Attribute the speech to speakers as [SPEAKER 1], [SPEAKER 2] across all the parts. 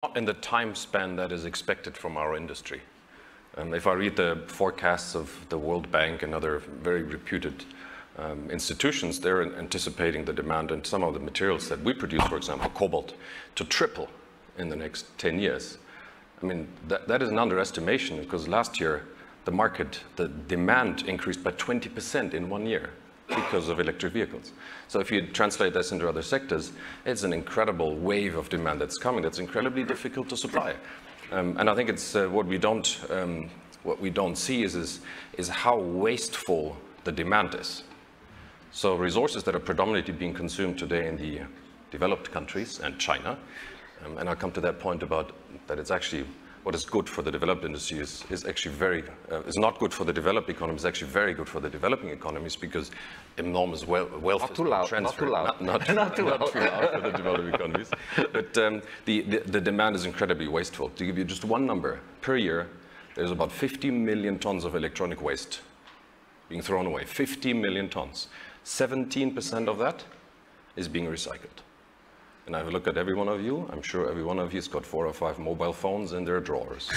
[SPEAKER 1] not in the time span that is expected from our industry. If I read the forecasts of the World Bank and other very reputed institutions, they're anticipating the demand in some of the materials that we produce, for example, cobalt, to triple in the next 10 years. I mean, that is an underestimation, because last year, the demand increased by 20% in 1 year because of electric vehicles. So if you translate this into other sectors, it's an incredible wave of demand that's coming that's incredibly difficult to supply. And I think it's what we don't see is how wasteful the demand is. So resources that are predominantly being consumed today in the developed countries and China, and I'll come to that point about that it's actually what is good for the developed industry is actually is not good for the developed economies, actually very good for the developing economies, because enormous wealth is being transferred. Not too loud for the developing economies. But the demand is incredibly wasteful. To give you just one number, per year, there's about 50 million tons of electronic waste being thrown away. 50 million tons. 17% of that is being recycled. And I have a look at every one of you. I'm sure every one of you has got 4 or 5 mobile phones in their drawers.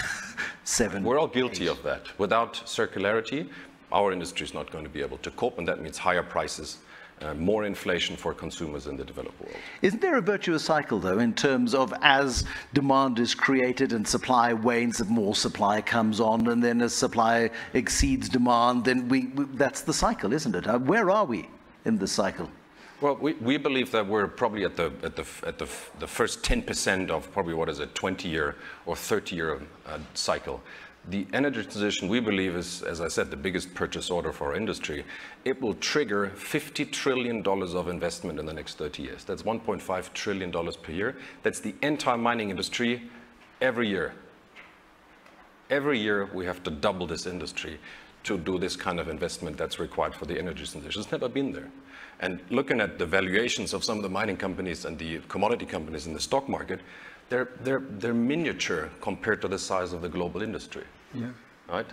[SPEAKER 2] 7.
[SPEAKER 1] We're all guilty of that. Without circularity, our industry is not going to be able to cope, and that means higher prices, more inflation for consumers in the developed world.
[SPEAKER 2] Isn't there a virtuous cycle, though, in terms of as demand is created and supply wanes, more supply comes on, and then as supply exceeds demand, then that's the cycle, isn't it? Where are we in this cycle?
[SPEAKER 1] Well, we believe that we're probably at the first 10% of probably what is a 20-year or 30-year cycle. The energy transition, we believe, is, as I said, the biggest purchase order for our industry. It will trigger $50 trillion of investment in the next 30 years. That's $1.5 trillion per year. That's the entire mining industry every year. Every year we have to double this industry to do this kind of investment that's required for the energy transition. It's never been there. And looking at the valuations of some of the mining companies and the commodity companies in the stock market, they're miniature compared to the size of the global industry.
[SPEAKER 3] Yeah.
[SPEAKER 1] Right?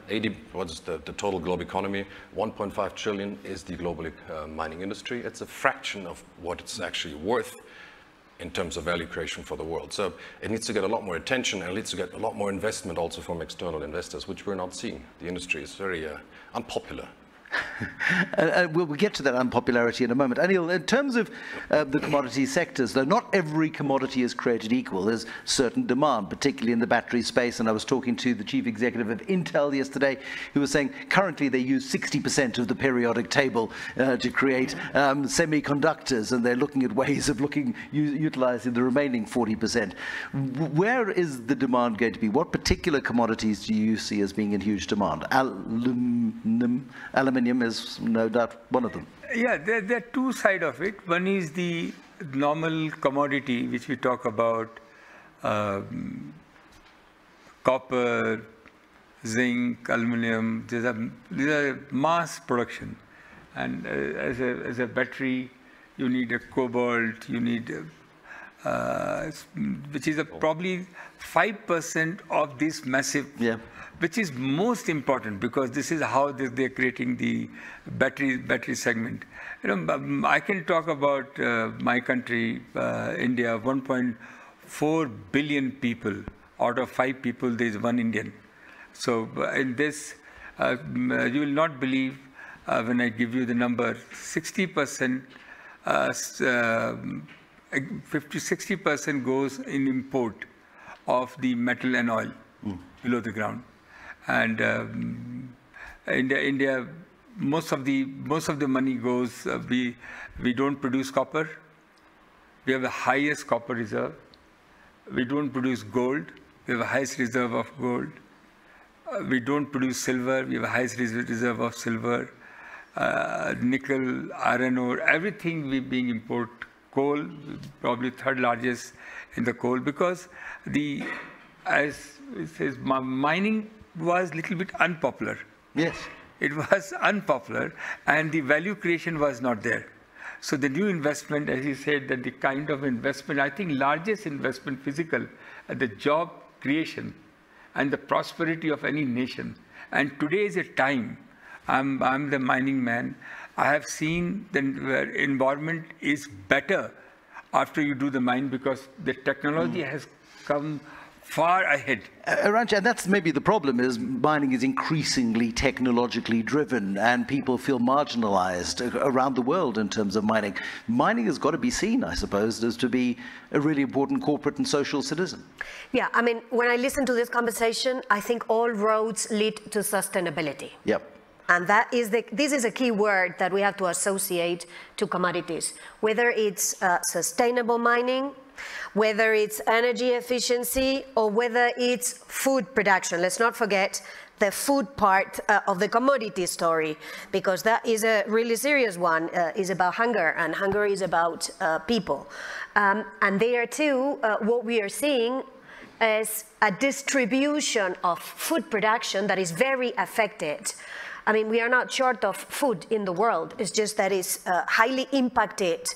[SPEAKER 1] What is the total global economy? 1.5 trillion is the global mining industry. It's a fraction of what it's actually worth in terms of value creation for the world. So it needs to get a lot more attention, and it needs to get a lot more investment also from external investors, which we're not seeing. The industry is very unpopular.
[SPEAKER 2] We'll get to that unpopularity in a moment. Anil, in terms of the commodity sectors, though, not every commodity is created equal. There's certain demand, particularly in the battery space. And I was talking to the chief executive of Intel yesterday, who was saying currently they use 60% of the periodic table to create semiconductors, and they're looking at ways of utilizing the remaining 40%. Where is the demand going to be? What particular commodities do you see as being in huge demand? Aluminium is no doubt one of them.
[SPEAKER 3] Yeah, there are two sides of it. One is the normal commodity, which we talk about, copper, zinc, aluminum. These are mass production. And as a battery, you need a cobalt, you need, which is probably 5% of this massive. Yeah. Which is most important, because this is how they're creating the battery segment. You know, I can talk about my country, India. 1.4 billion people. Out of 5 people, there is 1 Indian. So in this, you will not believe when I give you the number. 60%, 60% goes in import of the metal and oil below the ground. And India, most of the money goes. We don't produce copper. We have the highest copper reserve. We don't produce gold. We have the highest reserve of gold. We don't produce silver. We have the highest reserve of silver. Nickel, iron ore, everything we being import. Coal, probably 3rd largest in the coal, because as it says, mining was a little bit unpopular.
[SPEAKER 2] Yes.
[SPEAKER 3] It was unpopular, and the value creation was not there. So the new investment, as you said, that the kind of investment, I think largest investment physical, the job creation and the prosperity of any nation. And today is a time, I'm the mining man, I have seen the environment is better after you do the mine, because the technology has come far ahead.
[SPEAKER 2] Arantxa, and that's maybe the problem, is mining is increasingly technologically driven and people feel marginalized around the world in terms of mining. Mining has got to be seen, I suppose, as to be a really important corporate and social citizen.
[SPEAKER 4] Yeah, I mean, when I listen to this conversation, I think all roads lead to sustainability.
[SPEAKER 2] Yep.
[SPEAKER 4] And this is a key word that we have to associate to commodities, whether it's sustainable mining, whether it's energy efficiency, or whether it's food production. Let's not forget the food part of the commodity story, because that is a really serious one. Is about hunger, and hunger is about people. And there too, what we are seeing is a distribution of food production that is very affected. I mean, we are not short of food in the world. It's just that it's highly impacted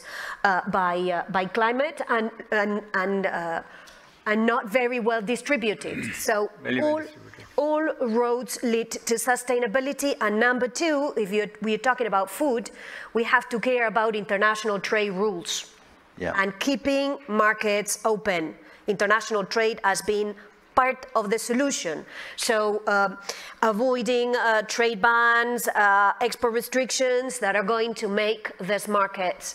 [SPEAKER 4] by climate and not very well distributed. So all roads lead to sustainability. And number two, if we're talking about food, we have to care about international trade rules and keeping markets open. International trade has been part of the solution. So avoiding trade bans, export restrictions that are going to make these markets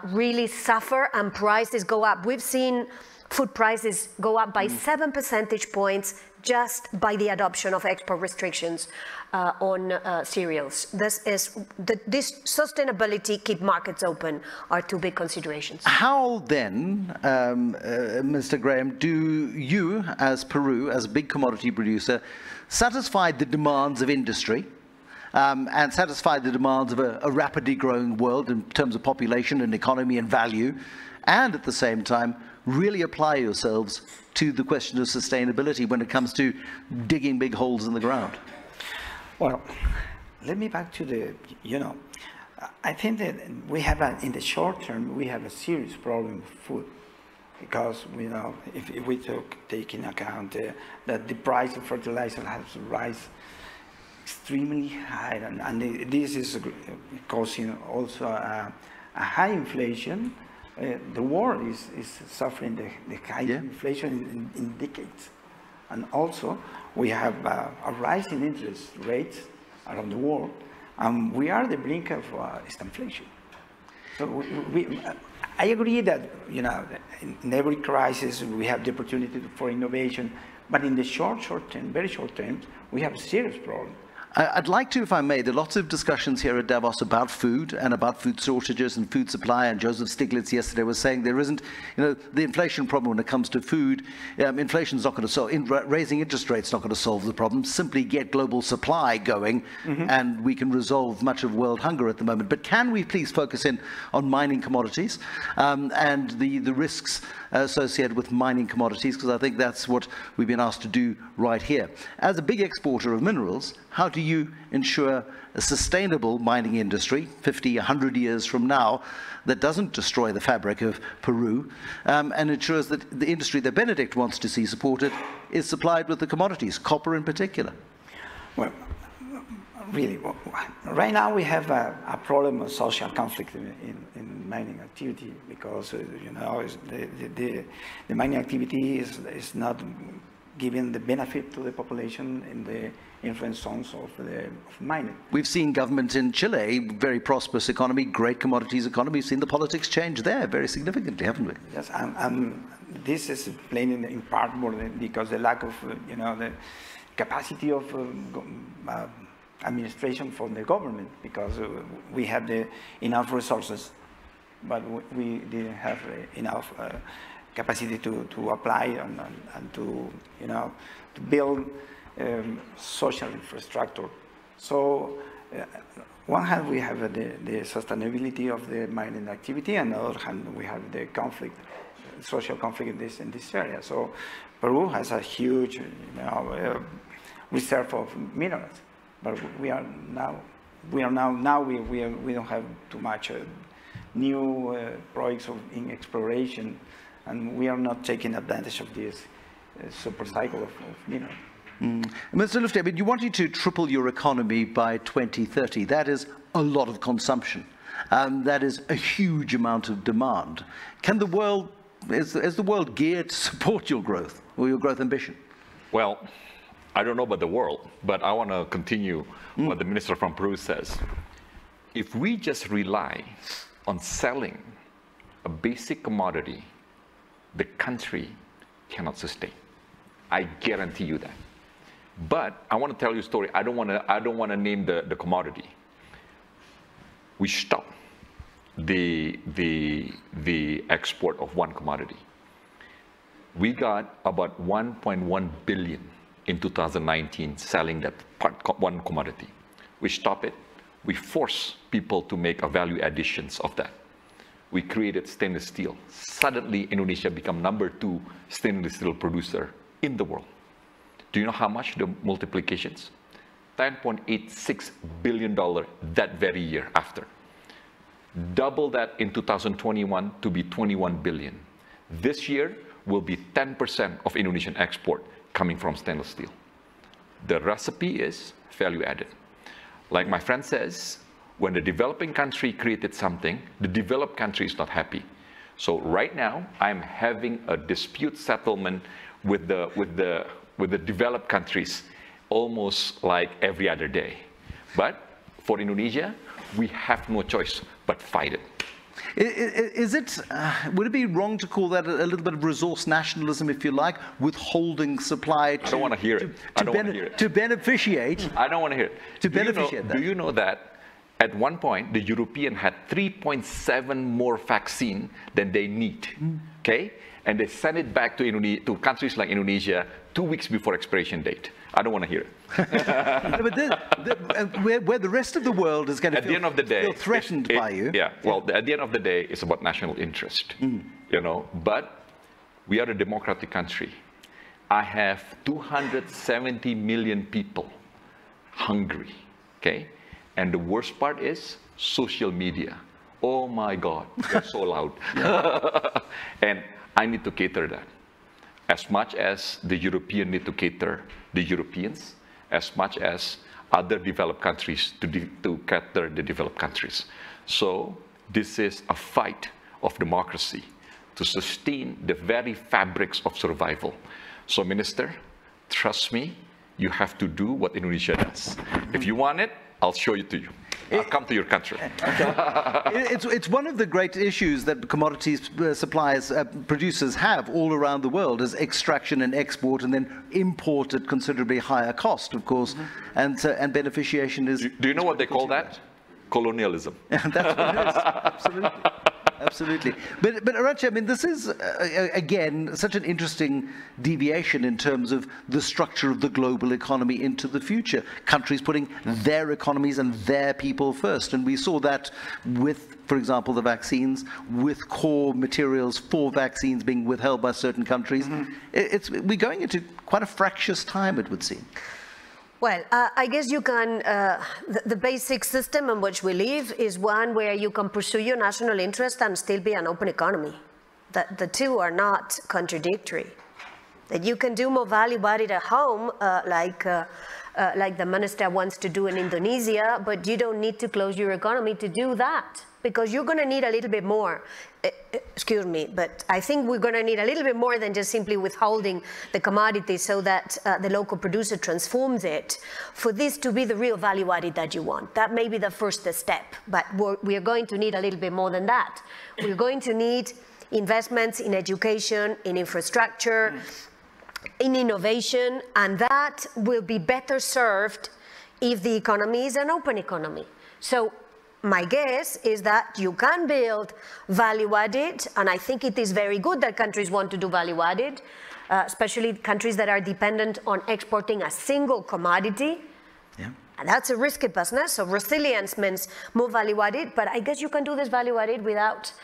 [SPEAKER 4] really suffer and prices go up. We've seen food prices go up by 7 percentage points just by the adoption of export restrictions on cereals. This sustainability, keep markets open, are two big considerations. How
[SPEAKER 2] then, Mr. Graham, do you, as Peru, as a big commodity producer, satisfy the demands of industry and satisfy the demands of a rapidly growing world in terms of population and economy and value, and at the same time really apply yourselves to the question of sustainability when it comes to digging big holes in the ground?
[SPEAKER 5] Well, let me back to the, I think that we have, in the short term, we have a serious problem with food. Because, if we take into account that the price of fertilizer has risen extremely high, and this is causing also a high inflation. The world is suffering the high inflation in decades. And also, we have a rise in interest rates around the world, and we are the brink of stagflation. So I agree that, in every crisis we have the opportunity for innovation, but in the short term, very short term, we have a serious problem.
[SPEAKER 2] I'd like to, if I may, there are lots of discussions here at Davos about food and about food shortages and food supply, and Joseph Stiglitz yesterday was saying there isn't, the inflation problem when it comes to food. Inflation's not going to solve, raising interest rates not going to solve the problem. Simply get global supply going, and we can resolve much of world hunger at the moment. But can we please focus in on mining commodities and the risks associated with mining commodities, because I think that's what we've been asked to do right here. As a big exporter of minerals, how do you ensure a sustainable mining industry 50, 100 years from now that doesn't destroy the fabric of Peru and ensures that the industry that Benedict wants to see supported is supplied with the commodities, copper in particular?
[SPEAKER 5] Well, really, right now we have a problem of social conflict in mining activity, because the mining activity is not giving the benefit to the population in the influence zones of mining.
[SPEAKER 2] We've seen government in Chile, very prosperous economy, great commodities economy. We've seen the politics change there very significantly, haven't we?
[SPEAKER 5] Yes, and this is explained in part more because the lack of the capacity of administration from the government, because we have enough resources, but we didn't have enough capacity to apply and to build social infrastructure. So one hand we have the sustainability of the mining activity, and on the other hand we have the conflict, social conflict in this area. So Peru has a huge reserve of minerals, but we don't have too much new projects in exploration, and we are not taking advantage of this super cycle of minerals.
[SPEAKER 2] Mr. Lufti, I mean, you wanted to triple your economy by 2030. That is a lot of consumption. That is a huge amount of demand. Can the world is the world geared to support your growth or your growth ambition?
[SPEAKER 6] Well, I don't know about the world, but I want to continue what the minister from Peru says. If we just rely on selling a basic commodity, the country cannot sustain. I guarantee you that. But I want to tell you a story. I don't want to name the commodity. We stopped the export of one commodity. We got about 1.1 billion in 2019 selling that one commodity. We stop it. We force people to make a value additions of that. We created stainless steel. Suddenly, Indonesia became #2 stainless steel producer in the world. Do you know how much the multiplications? $10.86 billion that very year after. Double that in 2021 to be 21 billion. This year will be 10% of Indonesian export coming from stainless steel. The recipe is value added. Like my friend says, when the developing country created something, the developed country is not happy. So right now, I'm having a dispute settlement with the developed countries almost like every other day. But for Indonesia, we have no choice but fight it.
[SPEAKER 2] Would it be wrong to call that a little bit of resource nationalism, if you like, withholding supply to,
[SPEAKER 6] I don't want to hear it. I don't want to hear it.
[SPEAKER 2] To beneficiate?
[SPEAKER 6] I don't want to hear it.
[SPEAKER 2] To beneficiate that.
[SPEAKER 6] Do you know that at one point, the European had 3.7 more vaccine than they need, okay? And they sent it back to countries like Indonesia 2 weeks before expiration date. I don't want to hear it.
[SPEAKER 2] But where the rest of the world is going to feel threatened by you.
[SPEAKER 6] Yeah, well, at the end of the day, it's about national interest, you know. But we are a democratic country. I have 270 million people hungry, okay? And the worst part is social media. Oh my God, they're so loud. And I need to cater that. As much as the European need to cater the Europeans, as much as other developed countries to cater the developed countries. So this is a fight of democracy to sustain the very fabrics of survival. So Minister, trust me, you have to do what Indonesia does. If you want it, I'll show it to you. I'll come to your country.
[SPEAKER 2] It's one of the great issues that commodities suppliers, producers have all around the world is extraction and export, and then import at considerably higher cost, of course, and beneficiation is...
[SPEAKER 6] Do you know what they call that? Colonialism.
[SPEAKER 2] That's what it is, absolutely. Absolutely. But Arantxa, I mean, this is, again, such an interesting deviation in terms of the structure of the global economy into the future. Countries putting their economies and their people first. And we saw that with, for example, the vaccines, with core materials for vaccines being withheld by certain countries. We're going into quite a fractious time, it would seem.
[SPEAKER 4] Well, I guess you can, the basic system in which we live is one where you can pursue your national interest and still be an open economy. The two are not contradictory. That you can do more value added at home, like the minister wants to do in Indonesia, but you don't need to close your economy to do that, because you're going to need a little bit more. Excuse me, but I think we're going to need a little bit more than just simply withholding the commodity so that the local producer transforms it for this to be the real value added that you want. That may be the first step, but we're going to need a little bit more than that. We're going to need investments in education, in infrastructure, in innovation, and that will be better served if the economy is an open economy. So my guess is that you can build value added, and I think it is very good that countries want to do value added, especially countries that are dependent on exporting a single commodity. Yeah. And that's a risky business, so resilience means more value added, but I guess you can do this value added without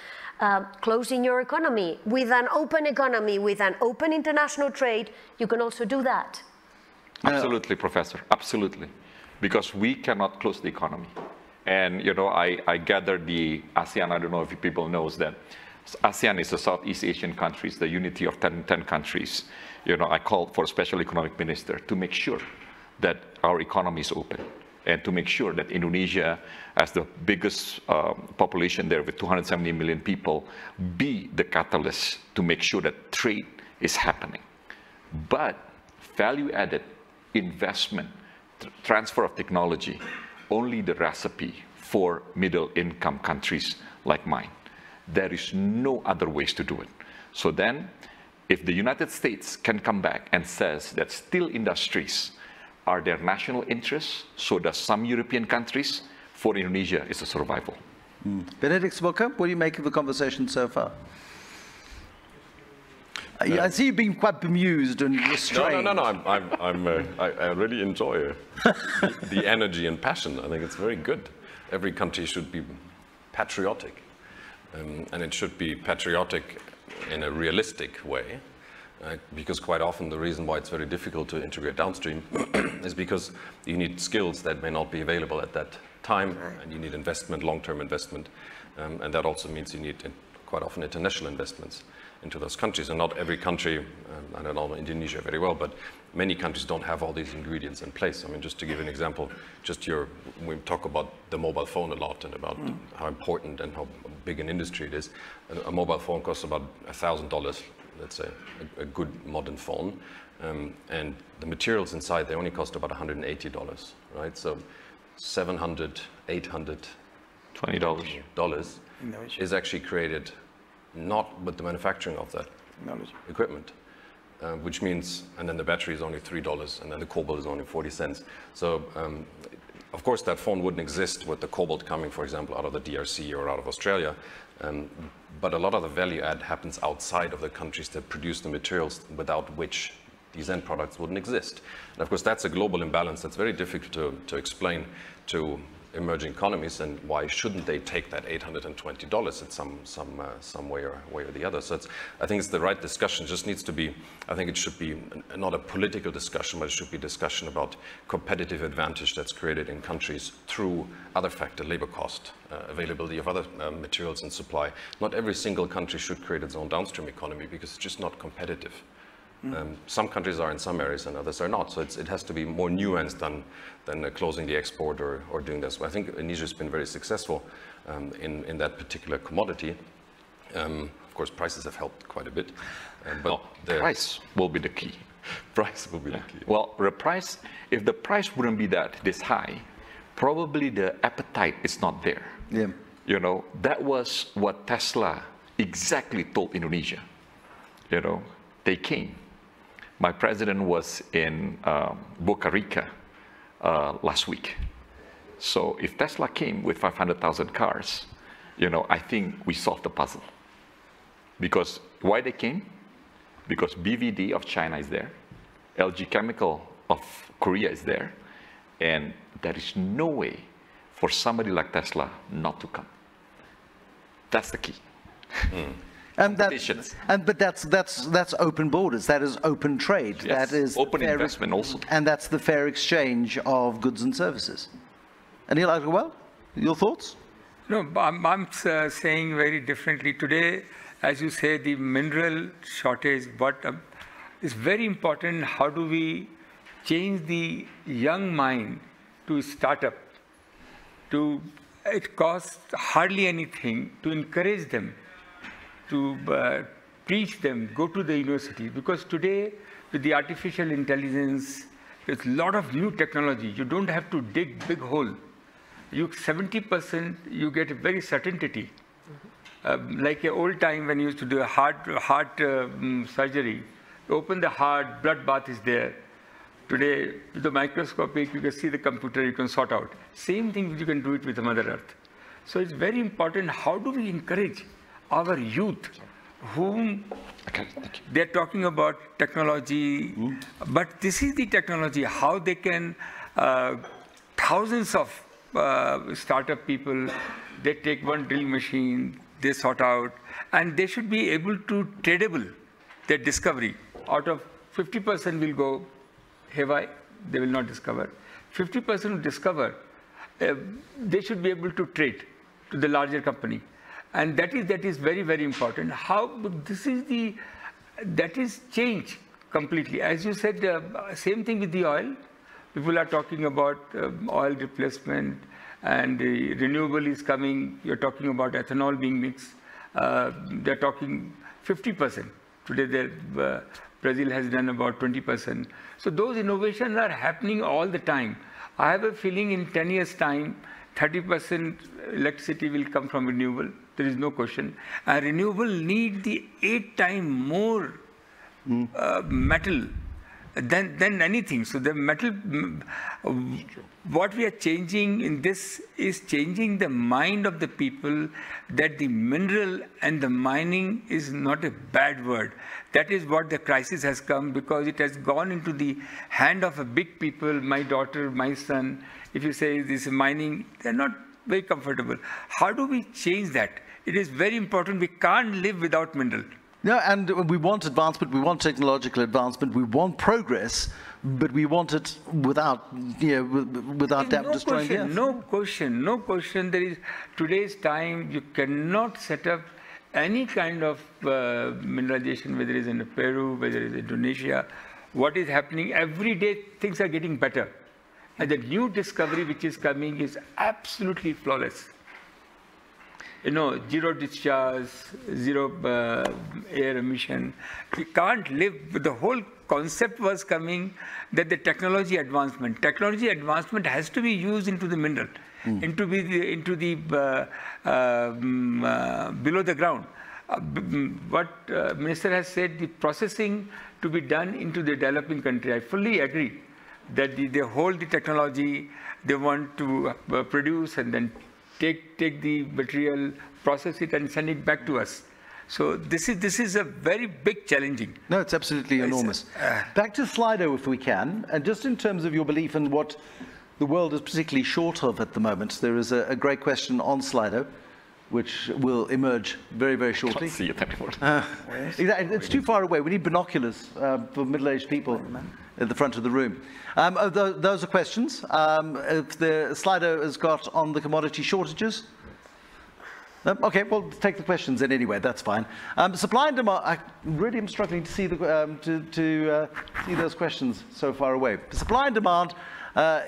[SPEAKER 4] closing your economy. With an open economy, with an open international trade, you can also do that.
[SPEAKER 6] Absolutely, Professor, absolutely. Because we cannot close the economy. And, you know, I gather the ASEAN, I don't know if people knows that ASEAN is the Southeast Asian countries, the unity of 10 countries. You know, I called for a special economic minister to make sure that our economy is open. and to make sure that Indonesia, as the biggest population there with 270 million people, be the catalyst to make sure that trade is happening. But value-added investment, transfer of technology, only the recipe for middle-income countries like mine. There is no other ways to do it. So then, if the United States can come back and says that steel industries are their national interests, so does some European countries, for Indonesia is a survival.
[SPEAKER 2] Benedict Smoker, what do you make of the conversation so far? I see you being quite bemused and restrained.
[SPEAKER 1] No. I really enjoy the energy and passion. I think it's very good. Every country should be patriotic, and it should be patriotic in a realistic way, because quite often the reason why it's very difficult to integrate downstream is because you need skills that may not be available at that time, and you need investment, long-term investment, and that also means you need quite often international investments into those countries. And not every country, I don't know Indonesia very well, but many countries don't have all these ingredients in place. I mean, just to give an example, we talk about the mobile phone a lot and about how important and how big an industry it is. A mobile phone costs about $1,000, let's say, a good modern phone. And the materials inside, they only cost about $180, right? So $700, $800, $20 is actually created not with the manufacturing of that equipment, which means, and then the battery is only $3, and then the cobalt is only 40 cents. So, of course, that phone wouldn't exist with the cobalt coming, for example, out of the DRC or out of Australia. But a lot of the value add happens outside of the countries that produce the materials without which these end products wouldn't exist. And of course, that's a global imbalance that's very difficult to explain to emerging economies, and why shouldn't they take that $820 at some way or the other. So I think it's the right discussion. It just needs to be, I think it should be not a political discussion, but it should be a discussion about competitive advantage that's created in countries through other factors, labor cost, availability of other materials and supply. Not every single country should create its own downstream economy, because it's just not competitive. Some countries are in some areas and others are not. So it has to be more nuanced than closing the export or doing this. I think Indonesia has been very successful in that particular commodity. Of course, prices have helped quite a bit. But
[SPEAKER 6] price will be the key.
[SPEAKER 1] Price will be the key.
[SPEAKER 6] Well, the price, if the price wouldn't be this high, probably the appetite is not there.
[SPEAKER 2] Yeah.
[SPEAKER 6] You know, that was what Tesla exactly told Indonesia. You know, they came. My president was in Boca Rica last week. So if Tesla came with 500,000 cars, you know, I think we solved the puzzle. Because why they came? Because BVD of China is there, LG Chemical of Korea is there, and there is no way for somebody like Tesla not to come. That's the key.
[SPEAKER 2] But that's open borders. That is open trade.
[SPEAKER 6] Yes,
[SPEAKER 2] that is
[SPEAKER 6] open investment also.
[SPEAKER 2] And that's the fair exchange of goods and services. Anil Agrawal, your thoughts?
[SPEAKER 3] No, I'm saying very differently. Today, as you say, the mineral shortage, but it's very important. How do we change the young mind to startup? It costs hardly anything to encourage them, to teach them, go to the university. Because today, with the artificial intelligence, there's a lot of new technology. You don't have to dig big hole. 70% you get a very certainty. Like an old time when you used to do a heart surgery, you open the heart, blood bath is there. Today, with the microscopic, you can see the computer, you can sort out. Same thing, you can do it with the Mother Earth. So it's very important, how do we encourage our youth, whom they're talking about technology, but this is the technology, how they can, thousands of startup people, they take one drill machine, they sort out, and they should be able to tradable their discovery. Out of 50% will go haywire, they will not discover. 50% will discover, they should be able to trade to the larger company. And that is very, very important. That is change completely. As you said, same thing with the oil. People are talking about oil replacement, and the renewable is coming. You're talking about ethanol being mixed. They're talking 50%. Today, Brazil has done about 20%. So those innovations are happening all the time. I have a feeling in 10 years' time, 30% electricity will come from renewable. There is no question. And renewable need the 8 times more metal than anything. So the metal, what we are changing in this is changing the mind of the people that the mineral and the mining is not a bad word. That is what the crisis has come, because it has gone into the hand of a big people, my daughter, my son. If you say this is mining, they're not very comfortable. How do we change that? It is very important. We can't live without mineral.
[SPEAKER 2] No, and we want advancement, we want technological advancement, we want progress, but we want it without, without destroying the earth.
[SPEAKER 3] No question. There is today's time. You cannot set up any kind of mineralization, whether it's in Peru, whether it's Indonesia. What is happening every day? Things are getting better, and the new discovery which is coming is absolutely flawless. Zero discharge, zero air emission. We can't live. The whole concept was coming that the technology advancement has to be used into the mineral, into the below the ground. What Minister has said, the processing to be done into the developing country. I fully agree that they hold the technology, they want to produce and then take the material, process it, and send it back to us. So this is a very big challenging.
[SPEAKER 2] No, it's absolutely enormous. Back to Slido, if we can, and just in terms of your belief in what the world is particularly short of at the moment, there is a great question on Slido, which will emerge very, very shortly.
[SPEAKER 6] Can't see it anymore.
[SPEAKER 2] It's too far away. We need binoculars for middle-aged people at the front of the room. Those are questions. If the Slido has got on the commodity shortages. Okay, well, take the questions in anyway. That's fine. Supply and demand. I really am struggling to see see those questions so far away. Supply and demand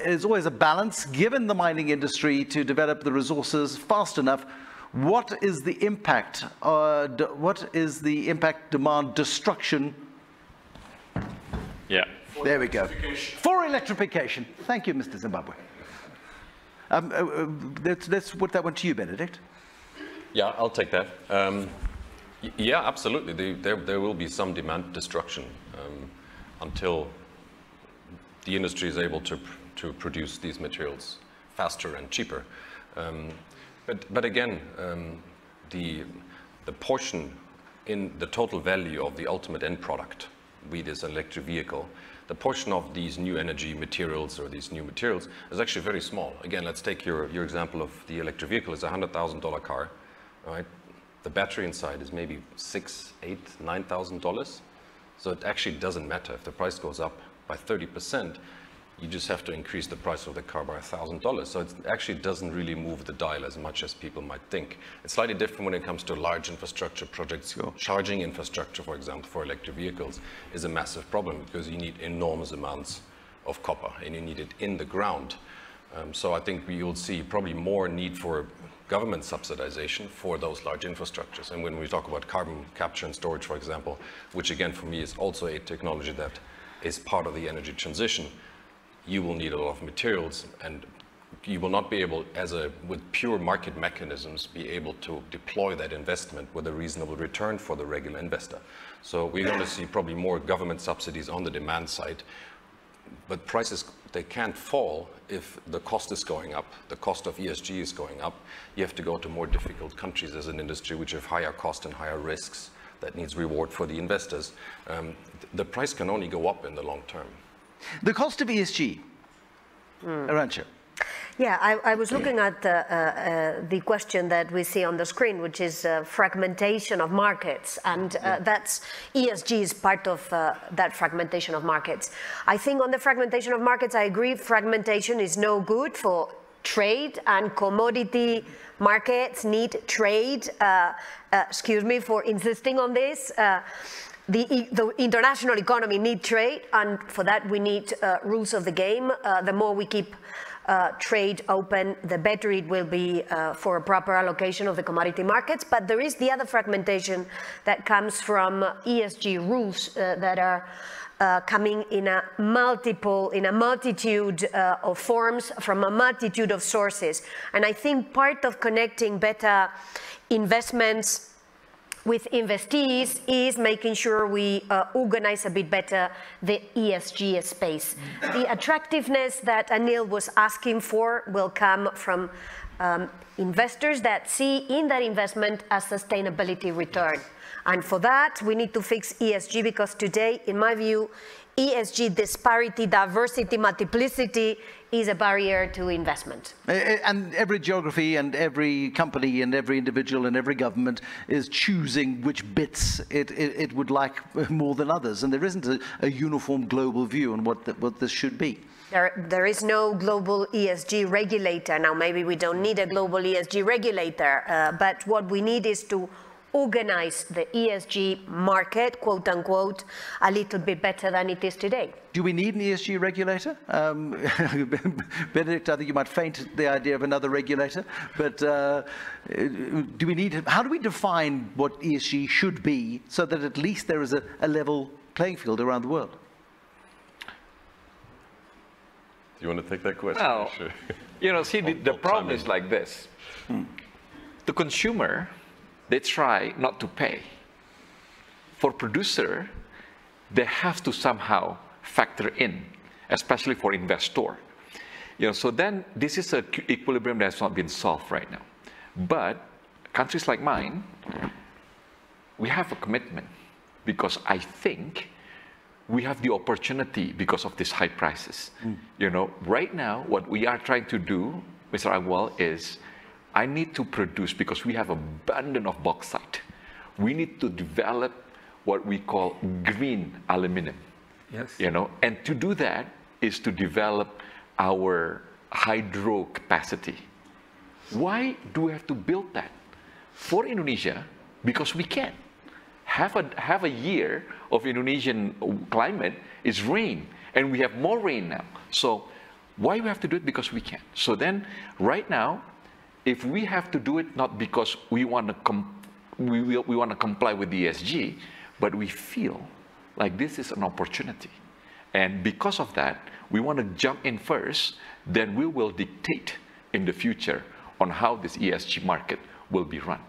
[SPEAKER 2] is always a balance, given the mining industry to develop the resources fast enough. What is the impact? What is the impact demand destruction?
[SPEAKER 6] Yeah.
[SPEAKER 2] There we go. For electrification. Thank you, Mr. Zimbabwe. Let's put that one to you, Benedict.
[SPEAKER 1] Yeah, I'll take that. Yeah, absolutely. There will be some demand destruction until the industry is able to produce these materials faster and cheaper. But again, the portion in the total value of the ultimate end product, be this an electric vehicle, the portion of these new energy materials or these new materials is actually very small. Again, let's take your example of the electric vehicle. It's a $100,000 car, right? The battery inside is maybe $6,000, $8,000, $9,000. So it actually doesn't matter if the price goes up by 30%. You just have to increase the price of the car by $1,000. So it actually doesn't really move the dial as much as people might think. It's slightly different when it comes to large infrastructure projects. Sure. Charging infrastructure, for example, for electric vehicles is a massive problem because you need enormous amounts of copper and you need it in the ground. So I think you'll see probably more need for government subsidization for those large infrastructures. And when we talk about carbon capture and storage, for example, which again for me is also a technology that is part of the energy transition, you will need a lot of materials, and you will not be able, with pure market mechanisms, be able to deploy that investment with a reasonable return for the regular investor. So we're going to see probably more government subsidies on the demand side, but prices, they can't fall if the cost is going up, the cost of ESG is going up. You have to go to more difficult countries as an industry which have higher cost and higher risks that needs reward for the investors. The price can only go up in the long term.
[SPEAKER 2] The cost of ESG, Arantxa.
[SPEAKER 4] Yeah, I was looking at the question that we see on the screen, which is fragmentation of markets, and that's ESG is part of that fragmentation of markets. I think on the fragmentation of markets, I agree, fragmentation is no good for trade, and commodity markets need trade. Excuse me for insisting on this. the international economy need trade, and for that we need rules of the game. The more we keep trade open, the better it will be for a proper allocation of the commodity markets. But there is the other fragmentation that comes from ESG rules that are coming in a multitude of forms from a multitude of sources. And I think part of connecting better investments with investees is making sure we organize a bit better the ESG space. The attractiveness that Anil was asking for will come from investors that see in that investment a sustainability return. And for that, we need to fix ESG, because today, in my view, ESG disparity, diversity, multiplicity is a barrier to investment.
[SPEAKER 2] And every geography and every company and every individual and every government is choosing which bits it would like more than others. And there isn't a uniform global view on what this should be.
[SPEAKER 4] There is no global ESG regulator. Now, maybe we don't need a global ESG regulator, but what we need is to organize the ESG market, quote unquote, a little bit better than it is today.
[SPEAKER 2] Do we need an ESG regulator? Benedict, I think you might faint at the idea of another regulator, but do we need, how do we define what ESG should be so that at least there is a level playing field around the world?
[SPEAKER 1] Do you want to take that question?
[SPEAKER 6] Well,
[SPEAKER 1] Sure.
[SPEAKER 6] you know, see, the problem is like this. The consumer, they try not to pay. For producer, they have to somehow factor in, especially for investor. You know, so then this is an equilibrium that has not been solved right now. But countries like mine, we have a commitment, because I think we have the opportunity because of these high prices. You know, right now, what we are trying to do, Mr. Agwal, is I need to produce, because we have abundance of bauxite. We need to develop what we call green aluminum.
[SPEAKER 3] Yes.
[SPEAKER 6] You know, and to do that is to develop our hydro capacity. Why do we have to build that? For Indonesia, because we can. Half a year of Indonesian climate is rain, and we have more rain now. So why we have to do it? Because we can. So then, right now, if we have to do it not because we want to we want to comply with the ESG, but we feel like this is an opportunity, and because of that, we want to jump in first. Then we will dictate in the future on how this ESG market will be run.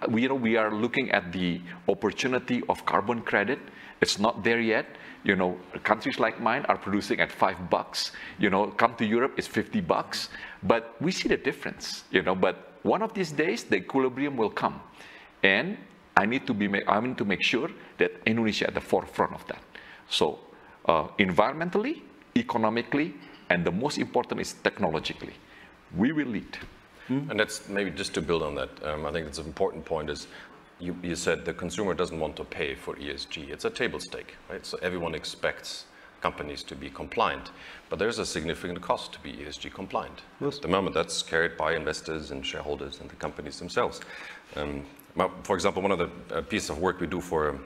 [SPEAKER 6] We are looking at the opportunity of carbon credit. It's not there yet. You know, countries like mine are producing at $5. You know, come to Europe, it's $50. But we see the difference. You know, but one of these days, the equilibrium will come, and I need to make sure that Indonesia at the forefront of that. So, environmentally, economically, and the most important is technologically, we will lead.
[SPEAKER 1] And that's maybe just to build on that. I think it's an important point is you said the consumer doesn't want to pay for ESG. It's a table stake, right? So everyone expects companies to be compliant, but there's a significant cost to be ESG compliant. Yes. At the moment, that's carried by investors and shareholders and the companies themselves. For example, one of the pieces of work we do for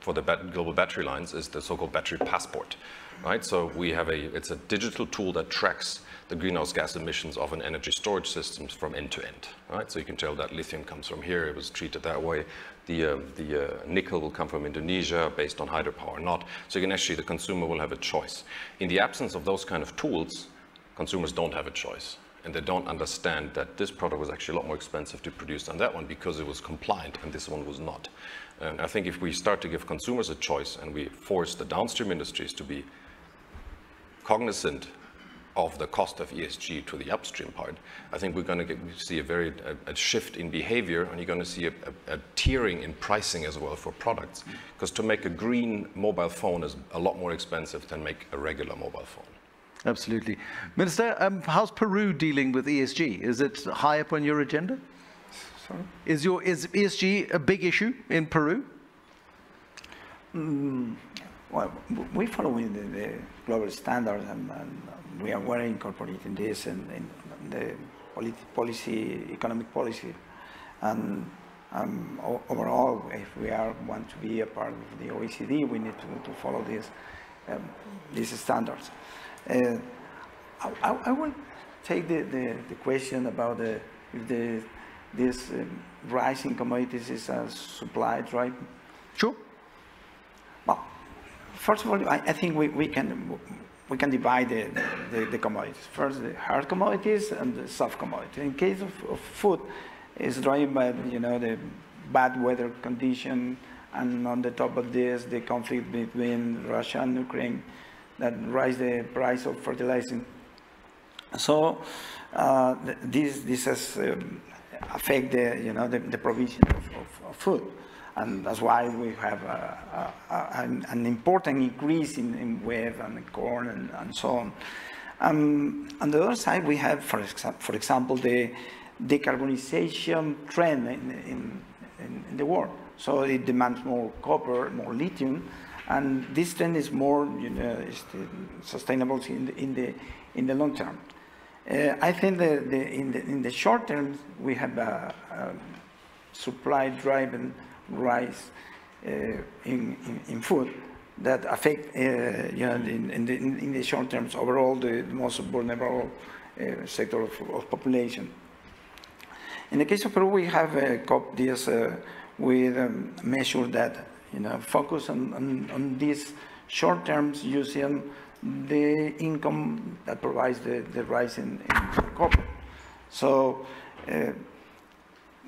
[SPEAKER 1] the global battery lines is the so-called battery passport, right? So it's a digital tool that tracks the greenhouse gas emissions of an energy storage systems from end to end, right? So you can tell that lithium comes from here, it was treated that way. The nickel will come from Indonesia based on hydropower or not. So you can actually, the consumer will have a choice. In the absence of those kind of tools, consumers don't have a choice. And they don't understand that this product was actually a lot more expensive to produce than that one because it was compliant and this one was not. And I think if we start to give consumers a choice and we force the downstream industries to be cognizant of the cost of ESG to the upstream part, I think we're going to see a shift in behavior, and you're going to see a tiering in pricing as well for products. Because to make a green mobile phone is a lot more expensive than make a regular mobile phone.
[SPEAKER 2] Absolutely. Minister, how's Peru dealing with ESG? Is it high up on your agenda?
[SPEAKER 5] Sorry?
[SPEAKER 2] Is ESG a big issue in Peru?
[SPEAKER 5] Well, we're following the global standards, and we are well incorporating this in the economic policy. And Overall, if we want to be a part of the OECD, we need to follow these standards. I will take the question about this rise in commodities is a supply drive.
[SPEAKER 2] Sure.
[SPEAKER 5] Well, first of all, I think we can divide the commodities. First, the hard commodities and the soft commodities. In case of food, it's driven by the bad weather condition, and on the top of this, the conflict between Russia and Ukraine that rise the price of fertilizing. So this has affect the provision of food, and that's why we have an important increase in wheat and corn and so on. On the other side, we have, for example, the decarbonization trend in the world. So it demands more copper, more lithium, and this trend is more sustainable in the long term. I think that in the short term, we have a supply-driven rise in food that affect, in the short terms, overall the most vulnerable sector of population. In the case of Peru, we have coped this with measures that focus on these short terms using the income that provides the rise in copper. So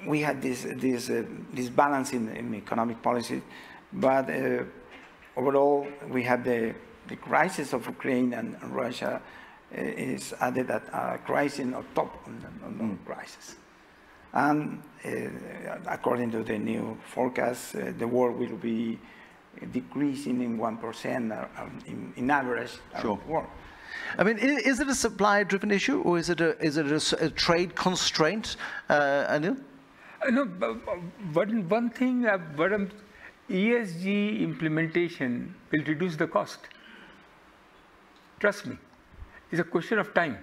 [SPEAKER 5] we had this balance in economic policy, but overall we have the crisis of Ukraine and Russia is added at a crisis on top on crisis. And according to the new forecast, the world will be decreasing in 1% in average.
[SPEAKER 2] Sure. World. I mean, is it a supply-driven issue, or is it a trade constraint, Anil?
[SPEAKER 3] No, but one thing, ESG implementation will reduce the cost. Trust me, it's a question of time.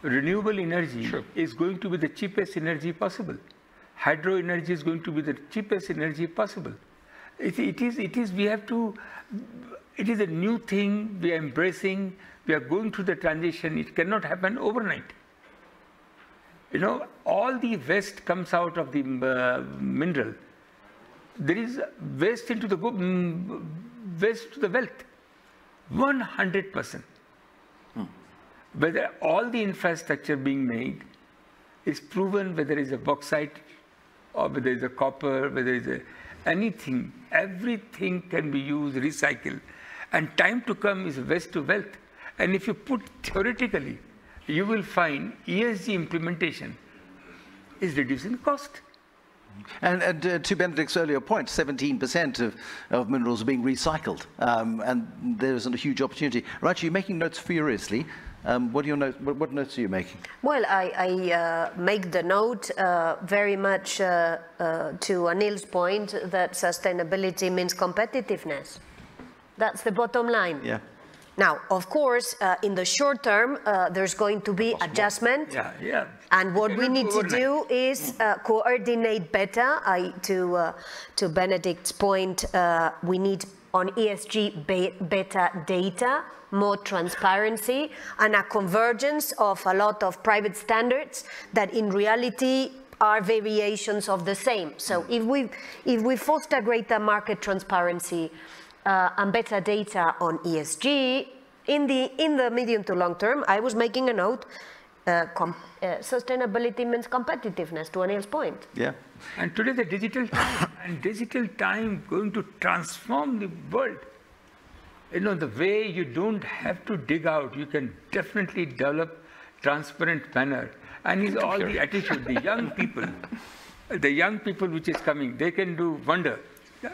[SPEAKER 3] Renewable energy is going to be the cheapest energy possible. Hydro energy is going to be the cheapest energy possible. It is a new thing we are embracing. We are going through the transition. It cannot happen overnight. All the waste comes out of the mineral. There is waste into the waste to the wealth. 100%. Whether all the infrastructure being made is proven, whether it's a bauxite or whether it's a copper, whether it's anything, everything can be used, recycled. And time to come is waste to wealth. And if you put theoretically, you will find ESG implementation is reducing cost.
[SPEAKER 2] And to Benedict's earlier point, 17% of minerals are being recycled, and there isn't a huge opportunity. Right, you're making notes furiously. What notes are you making? Well,
[SPEAKER 4] I make the note very much to Anil's point that sustainability means competitiveness. That's the bottom line.
[SPEAKER 2] Yeah.
[SPEAKER 4] Now, of course, in the short term, there's going to be adjustment.
[SPEAKER 3] Yeah.
[SPEAKER 4] And what we need to do is coordinate better. To Benedict's point, we need on ESG better data, more transparency, and a convergence of a lot of private standards that in reality are variations of the same. So if we foster greater market transparency and better data on ESG, in the medium to long term, I was making a note, sustainability means competitiveness, to Anil's point.
[SPEAKER 2] Yeah.
[SPEAKER 3] And today the digital time going to transform the world. The way you don't have to dig out, you can definitely develop transparent manner. And it's all the attitude, the young people which is coming, they can do wonder. Yeah.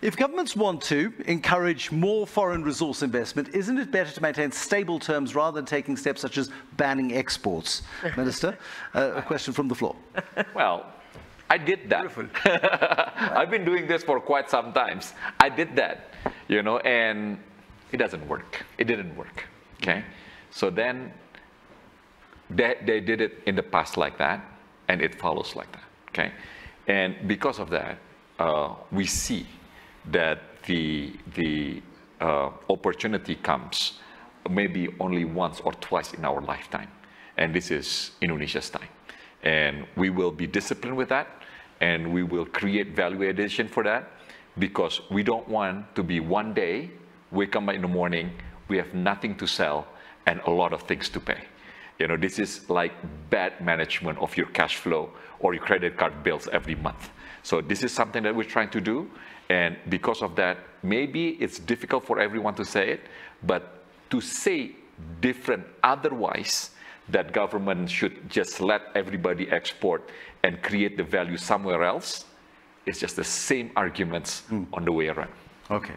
[SPEAKER 2] If governments want to encourage more foreign resource investment, isn't it better to maintain stable terms rather than taking steps such as banning exports? Minister, a question from the floor.
[SPEAKER 6] Well, I did that. I've been doing this for quite some times. I did that, and it doesn't work. It didn't work, okay? So then they did it in the past like that, and it follows like that, okay? And because of that, we see that the opportunity comes maybe only once or twice in our lifetime. And this is Indonesia's time. And we will be disciplined with that, and we will create value addition for that, because we don't want to be one day, wake up in the morning, we have nothing to sell and a lot of things to pay. You know, this is like bad management of your cash flow or your credit card bills every month. So this is something that we're trying to do. And because of that, maybe it's difficult for everyone to say it, but to say different otherwise, that government should just let everybody export and create the value somewhere else, it's just the same arguments on the way around.
[SPEAKER 2] Okay.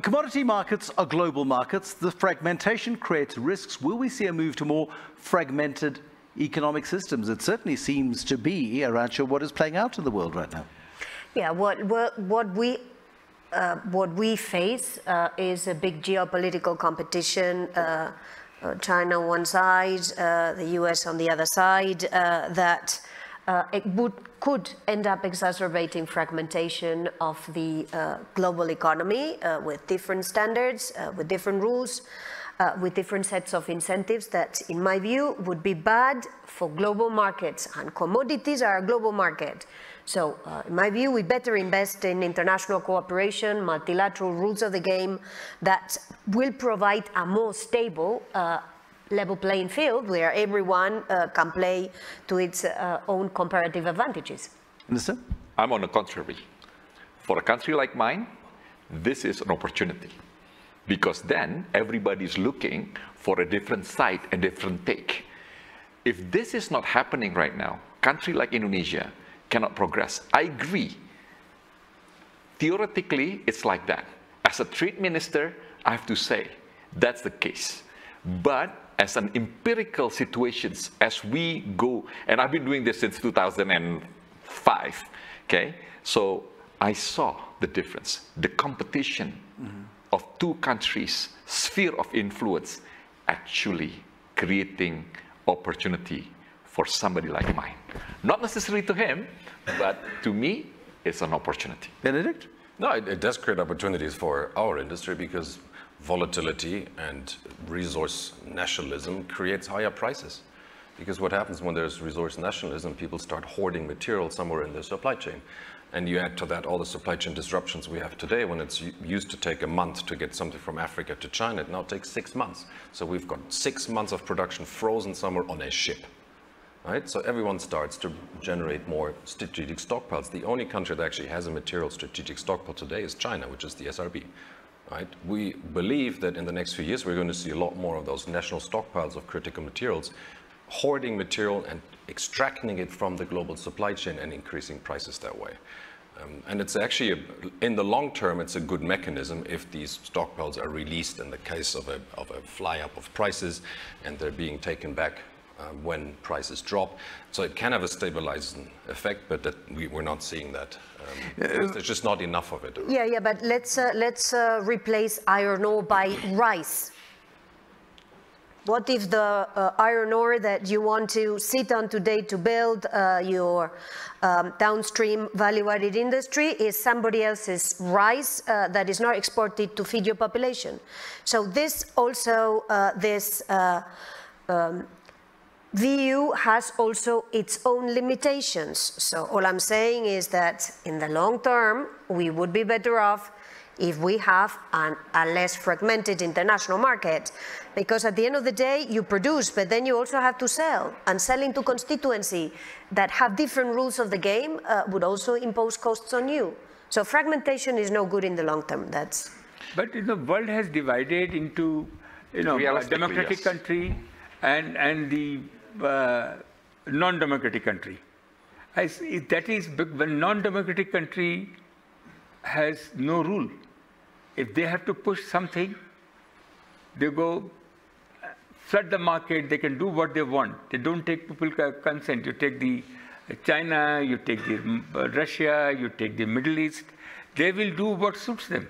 [SPEAKER 2] Commodity markets are global markets. The fragmentation creates risks. Will we see a move to more fragmented economic systems? It certainly seems to be, Arantxa, what is playing out in the world right now.
[SPEAKER 4] Yeah, what we face is a big geopolitical competition. China on one side, the US on the other side, that could end up exacerbating fragmentation of the global economy with different standards, with different rules, with different sets of incentives that, in my view, would be bad for global markets, and commodities are a global market. So, in my view, we better invest in international cooperation, multilateral rules of the game that will provide a more stable level playing field where everyone can play to its own comparative advantages.
[SPEAKER 2] Minister?
[SPEAKER 6] I'm on the contrary. For a country like mine, this is an opportunity, because then everybody's looking for a different side, a different take. If this is not happening right now, a country like Indonesia cannot progress. I agree. Theoretically, it's like that. As a trade minister, I have to say that's the case. But as an empirical situations, as we go, and I've been doing this since 2005, okay? So I saw the difference, the competition of two countries' sphere of influence actually creating opportunity for somebody like mine. Not necessarily to him, but to me, it's an opportunity.
[SPEAKER 2] Benedict?
[SPEAKER 1] No, it does create opportunities for our industry, because volatility and resource nationalism creates higher prices. Because what happens when there's resource nationalism, people start hoarding material somewhere in their supply chain. And you add to that all the supply chain disruptions we have today. When it's used to take a month to get something from Africa to China, it now takes 6 months. So we've got 6 months of production frozen somewhere on a ship. Right? So everyone starts to generate more strategic stockpiles. The only country that actually has a material strategic stockpile today is China, which is the SRB. Right? We believe that in the next few years we're going to see a lot more of those national stockpiles of critical materials, hoarding material and extracting it from the global supply chain and increasing prices that way. And it's actually, in the long term, it's a good mechanism if these stockpiles are released in the case of a fly-up of prices, and they're being taken back when prices drop. So it can have a stabilizing effect, but we're not seeing that. There's just not enough of it.
[SPEAKER 4] Yeah, but let's replace iron ore by rice. What if the iron ore that you want to sit on today to build your downstream value-added industry is somebody else's rice that is not exported to feed your population? So this also, view has also its own limitations. So all I'm saying is that in the long term, we would be better off if we have a less fragmented international market. Because at the end of the day, you produce, but then you also have to sell. And selling to constituency that have different rules of the game would also impose costs on you. So fragmentation is no good in the long term.
[SPEAKER 3] But the world has divided into, a democratic country and the non-democratic country. That is, when non-democratic country has no rule. If they have to push something, they go flood the market, they can do what they want. They don't take people's consent. You take the China, you take the Russia, you take the Middle East, they will do what suits them.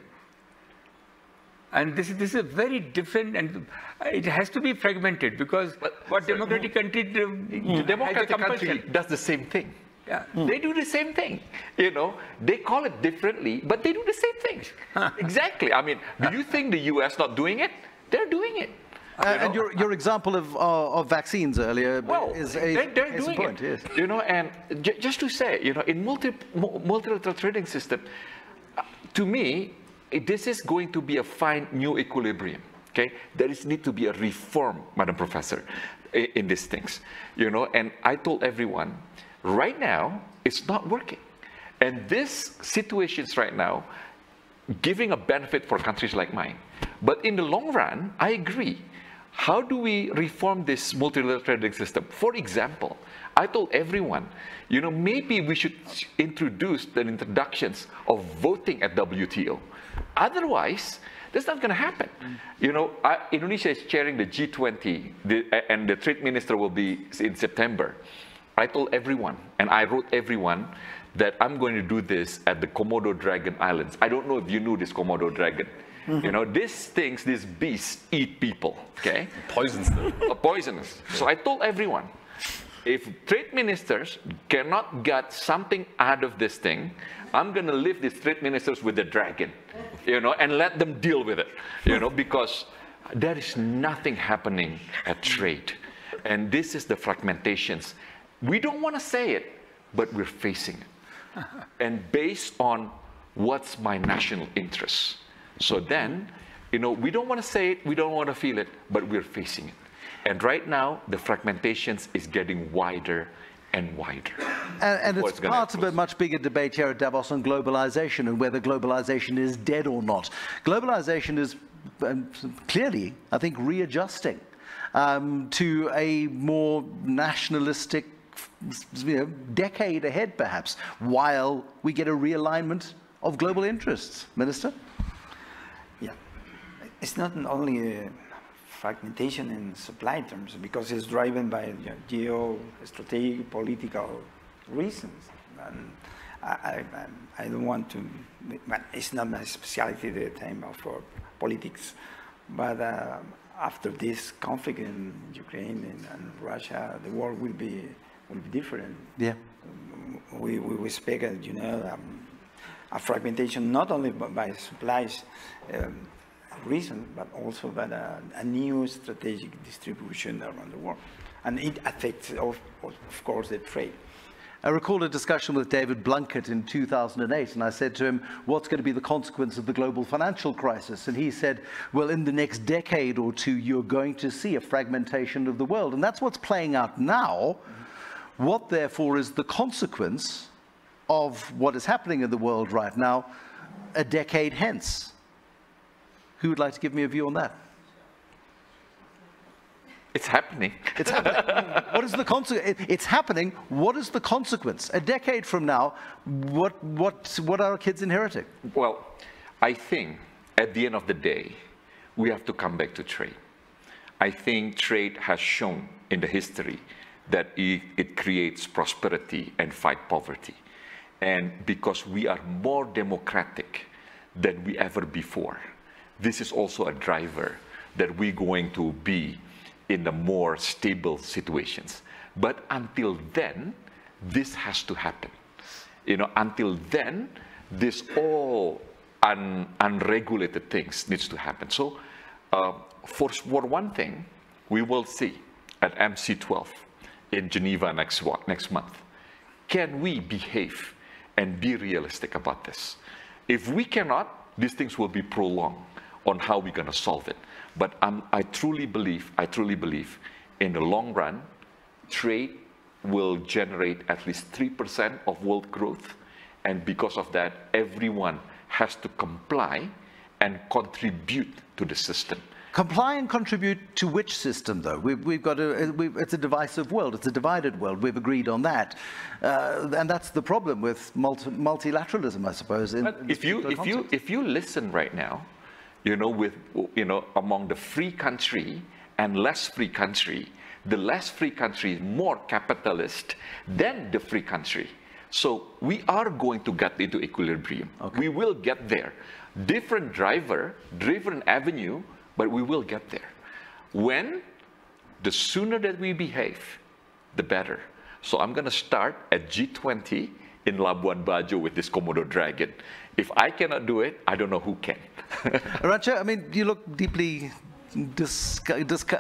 [SPEAKER 3] And this is a very different, and it has to be fragmented, because what democratic country
[SPEAKER 6] democratic country does the same thing.
[SPEAKER 3] Yeah.
[SPEAKER 6] They do the same thing. You know, they call it differently, but they do the same things. Exactly. I mean, do you think the US not doing it? They're doing it.
[SPEAKER 2] And your example of vaccines earlier is
[SPEAKER 6] they're doing
[SPEAKER 2] point,
[SPEAKER 6] it.
[SPEAKER 2] Yes.
[SPEAKER 6] You know, and just to say, you know, in multilateral trading system, to me, this is going to be a fine new equilibrium. Okay, there is need to be a reform, Madam Professor, in these things. You know, and I told everyone, right now it's not working, and this situations right now giving a benefit for countries like mine. But in the long run, I agree. How do we reform this multilateral trading system? For example, I told everyone, you know, maybe we should introduce the introductions of voting at WTO. Otherwise, that's not going to happen. You know, Indonesia is chairing the G20, and the trade minister will be in September. I told everyone, and I wrote everyone, that I'm going to do this at the Komodo Dragon Islands. I don't know if you knew this Komodo Dragon. You know, these things, these beasts eat people, okay?
[SPEAKER 1] Poisons them.
[SPEAKER 6] Poisonous. So I told everyone, if trade ministers cannot get something out of this thing, I'm going to leave these trade ministers with the dragon, you know, and let them deal with it, you know, because there is nothing happening at trade. And this is the fragmentations. We don't want to say it, but we're facing it. And based on what's my national interest. So then, you know, we don't want to say it, we don't want to feel it, but we're facing it. And right now, the fragmentations is getting wider and wider.
[SPEAKER 2] And it's part of a much bigger debate here at Davos on globalization and whether globalization is dead or not. Globalization is clearly, I think, readjusting to a more nationalistic, you know, decade ahead, perhaps, while we get a realignment of global interests. Minister?
[SPEAKER 5] Yeah, it's not only fragmentation in supply terms, because it's driven by geostrategic, political reasons. And I don't want to, but it's not my specialty, the time for politics. But after this conflict in Ukraine and Russia, the world will be different.
[SPEAKER 2] Yeah.
[SPEAKER 5] We expect, you know, a fragmentation not only by supplies reason, but also by a new strategic distribution around the world. And it affects, of course, the trade.
[SPEAKER 2] I recall a discussion with David Blunkett in 2008, and I said to him, what's going to be the consequence of the global financial crisis? And he said, well, in the next decade or two, you're going to see a fragmentation of the world. And that's what's playing out now. What, therefore, is the consequence of what is happening in the world right now a decade hence? Who would like to give me a view on that?
[SPEAKER 6] It's happening.
[SPEAKER 2] It's happening. What is the consequence? It's happening. What is the consequence? A decade from now, what are our kids inheriting?
[SPEAKER 6] Well, I think at the end of the day, we have to come back to trade. I think trade has shown in the history that it creates prosperity and fight poverty. And because we are more democratic than we ever before, this is also a driver that we're going to be in the more stable situations. But until then, this has to happen. You know, until then, this all unregulated things needs to happen. So for one thing, we will see at MC12 in Geneva next month, can we behave and be realistic about this? If we cannot, these things will be prolonged on how we're going to solve it. But I truly believe in the long run, trade will generate at least 3% of world growth. And because of that, everyone has to comply and contribute to the system.
[SPEAKER 2] Comply and contribute to which system, though? We've got it's a divisive world. It's a divided world. We've agreed on that, and that's the problem with multilateralism, I suppose.
[SPEAKER 6] If you listen right now, among the free country and less free country, the less free country is more capitalist than the free country. So we are going to get into equilibrium. Okay. We will get there. Different driver, different avenue, but we will get there. When? The sooner that we behave, the better. So I'm going to start at G20 in Labuan Bajo with this Komodo dragon. If I cannot do it, I don't know who can.
[SPEAKER 2] Rancha, I mean, you look deeply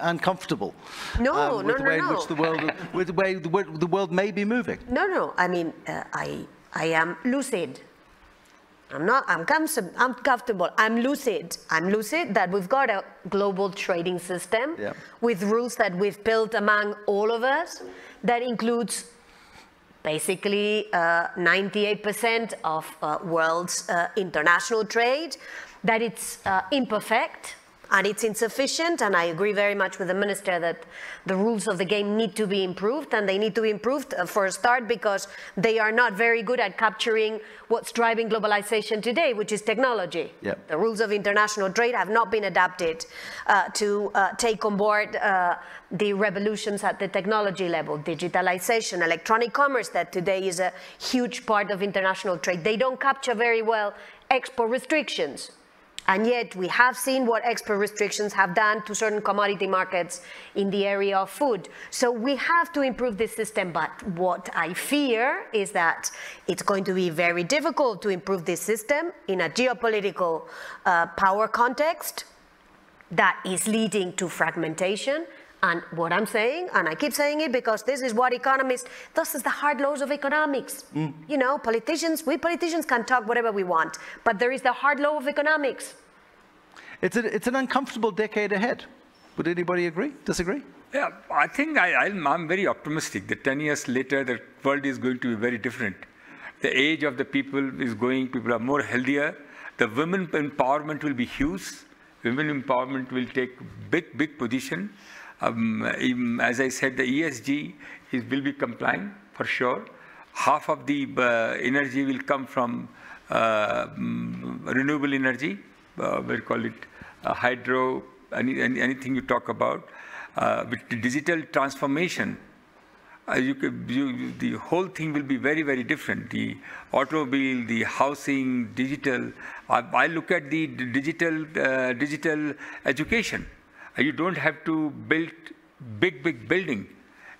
[SPEAKER 2] uncomfortable.
[SPEAKER 4] No,
[SPEAKER 2] with the way in which with the way the world may be moving.
[SPEAKER 4] No. I mean, I am lucid. I'm comfortable. I'm lucid. I'm lucid that we've got a global trading system with rules that we've built among all of us that includes basically 98% of world's international trade, that it's imperfect and it's insufficient, and I agree very much with the Minister that the rules of the game need to be improved, and they need to be improved for a start because they are not very good at capturing what's driving globalization today, which is technology. Yep. The rules of international trade have not been adapted to take on board the revolutions at the technology level, digitalization, electronic commerce, that today is a huge part of international trade. They don't capture very well export restrictions. And yet we have seen what export restrictions have done to certain commodity markets in the area of food. So we have to improve this system, but what I fear is that it's going to be very difficult to improve this system in a geopolitical power context that is leading to fragmentation. And what I'm saying, and I keep saying it because this is what economists, this is the hard laws of economics. You know, we politicians can talk whatever we want, but there is the hard law of economics.
[SPEAKER 2] It's an uncomfortable decade ahead. Would anybody agree, disagree?
[SPEAKER 3] Yeah, I think I'm very optimistic that 10 years later, the world is going to be very different. The age of the people is going, people are more healthier. The women empowerment will be huge. Women empowerment will take big position. As I said, the ESG will be compliant for sure. Half of the energy will come from renewable energy. We'll call it hydro, anything you talk about. With the digital transformation, the whole thing will be very different. The automobile, the housing, digital. I look at the digital education. You don't have to build big building.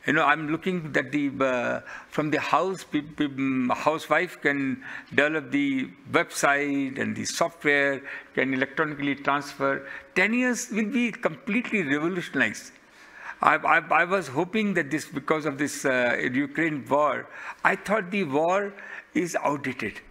[SPEAKER 3] You know, I'm looking that from the house, housewife can develop the website and the software, can electronically transfer. 10 years will be completely revolutionized. I was hoping that because of this Ukraine war, I thought the war is outdated.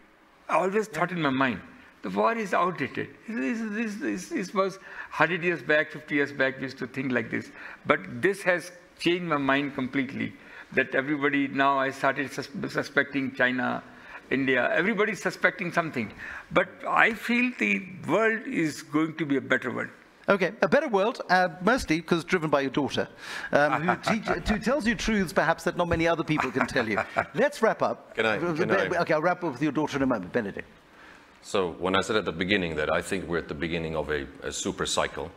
[SPEAKER 3] I always thought in my mind, the war is outdated. This was 100 years back, 50 years back, we used to think like this. But this has changed my mind completely. That everybody, now I started suspecting China, India, everybody's suspecting something. But I feel the world is going to be a better world.
[SPEAKER 2] Okay, a better world, mostly because driven by your daughter, who tells you truths perhaps that not many other people can tell you. Let's wrap up.
[SPEAKER 1] Can I?
[SPEAKER 2] Okay, I'll wrap up with your daughter in a moment. Benedict.
[SPEAKER 1] So when I said at the beginning that I think we're at the beginning of a super cycle,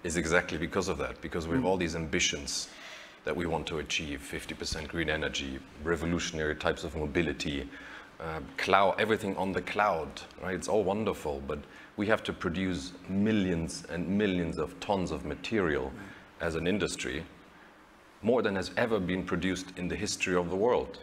[SPEAKER 1] is exactly because of that, because we have all these ambitions that we want to achieve, 50% green energy, revolutionary types of mobility, cloud, everything on the cloud, right? It's all wonderful, but we have to produce millions and millions of tons of material as an industry, more than has ever been produced in the history of the world.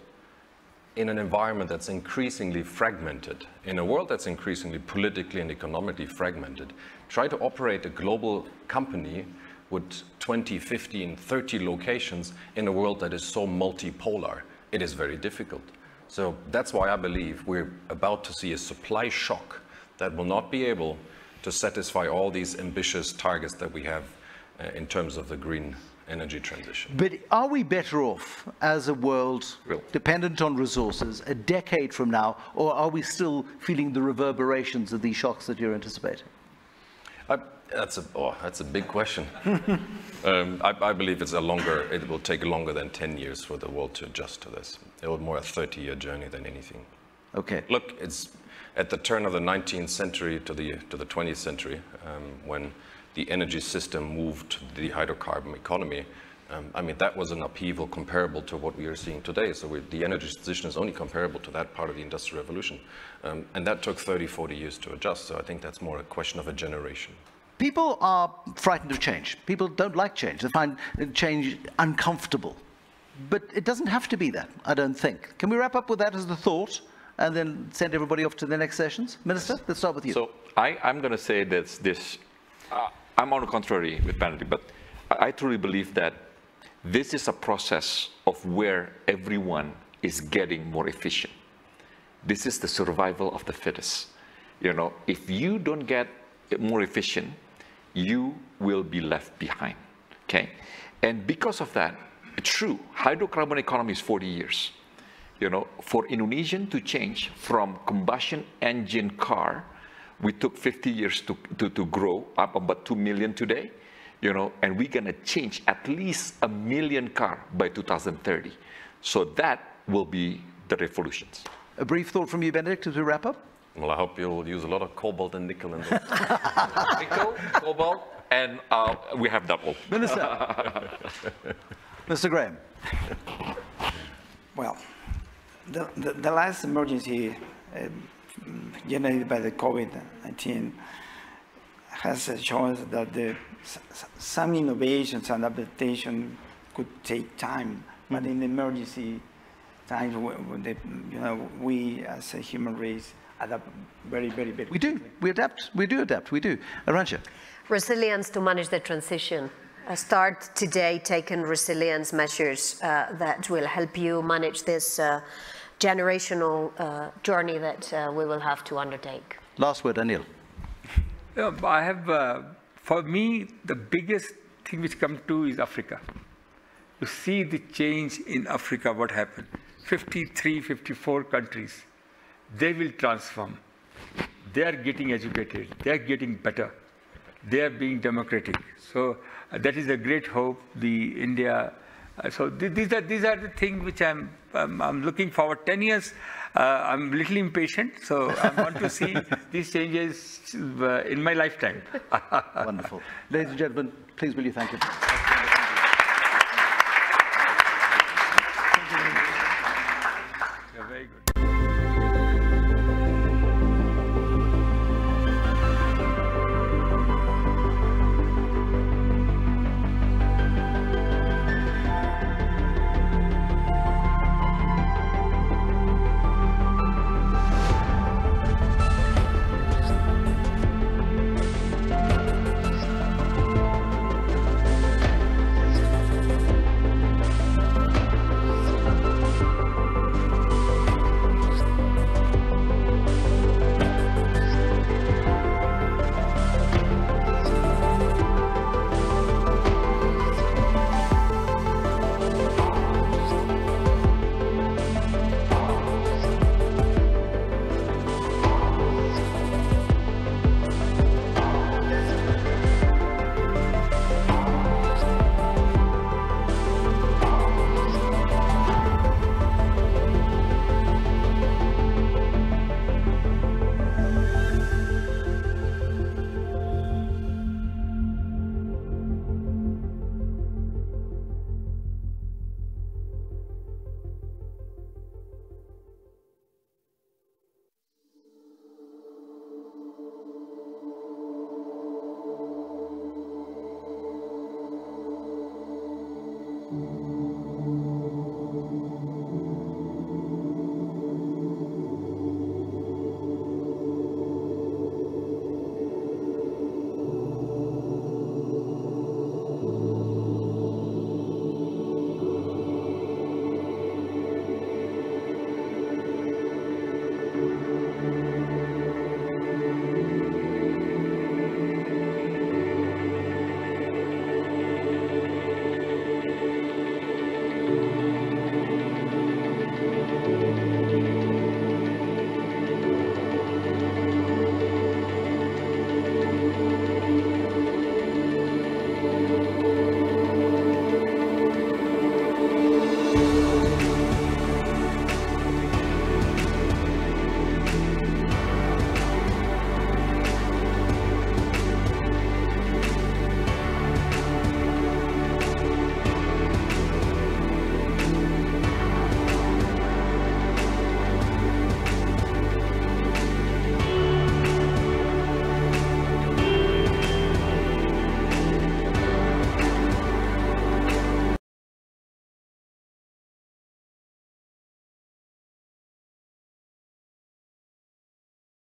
[SPEAKER 1] In an environment that's increasingly fragmented, in a world that's increasingly politically and economically fragmented, try to operate a global company with 20, 15, 30 locations in a world that is so multipolar. It is very difficult. So that's why I believe we're about to see a supply shock that will not be able to satisfy all these ambitious targets that we have in terms of the green energy transition.
[SPEAKER 2] But are we better off as a world dependent on resources a decade from now, or are we still feeling the reverberations of these shocks that you're anticipating?
[SPEAKER 1] That's a big question. I believe it will take longer than 10 years for the world to adjust to this. It will be more a 30-year journey than anything.
[SPEAKER 2] Okay.
[SPEAKER 1] Look, it's at the turn of the 19th century to the 20th century, when the energy system moved to the hydrocarbon economy. I mean, that was an upheaval comparable to what we are seeing today. So the energy transition is only comparable to that part of the Industrial Revolution. And that took 30, 40 years to adjust. So I think that's more a question of a generation.
[SPEAKER 2] People are frightened of change. People don't like change. They find change uncomfortable. But it doesn't have to be that, I don't think. Can we wrap up with that as the thought and then send everybody off to the next sessions? Minister, let's start with you.
[SPEAKER 6] So I'm going to say that I'm on the contrary with Benedict, but I truly believe that this is a process of where everyone is getting more efficient. This is the survival of the fittest. You know, if you don't get more efficient, you will be left behind, okay? And because of that, it's true, hydrocarbon economy is 40 years. You know, for Indonesian to change from combustion engine car, we took 50 years to grow up about 2 million today, you know, and we're gonna change at least 1 million car by 2030. So that will be the revolutions.
[SPEAKER 2] A brief thought from you, Benedict, as we wrap up?
[SPEAKER 1] Well, I hope you'll use a lot of cobalt and nickel in those.
[SPEAKER 6] Nickel, cobalt, and we have double.
[SPEAKER 2] Minister. Mr. Graham.
[SPEAKER 5] Well, the last emergency generated by the COVID-19 has shown us that some innovations and adaptation could take time, but in emergency times, we as a human race adapt very, very, very quickly.
[SPEAKER 2] We adapt. We do adapt. We do. Arantxa.
[SPEAKER 4] Resilience to manage the transition. Start today taking resilience measures that will help you manage this generational journey that we will have to undertake.
[SPEAKER 2] Last word, Anil.
[SPEAKER 3] Yeah, I have, for me, the biggest thing which comes to is Africa. You see the change in Africa, what happened. 53, 54 countries, they will transform. They are getting educated. They are getting better. They are being democratic. So that is a great hope. The India. So these are the things which I'm looking forward. 10 years. I'm a little impatient, so I want to see these changes in my lifetime.
[SPEAKER 2] Wonderful. Ladies and gentlemen, please will you thank you.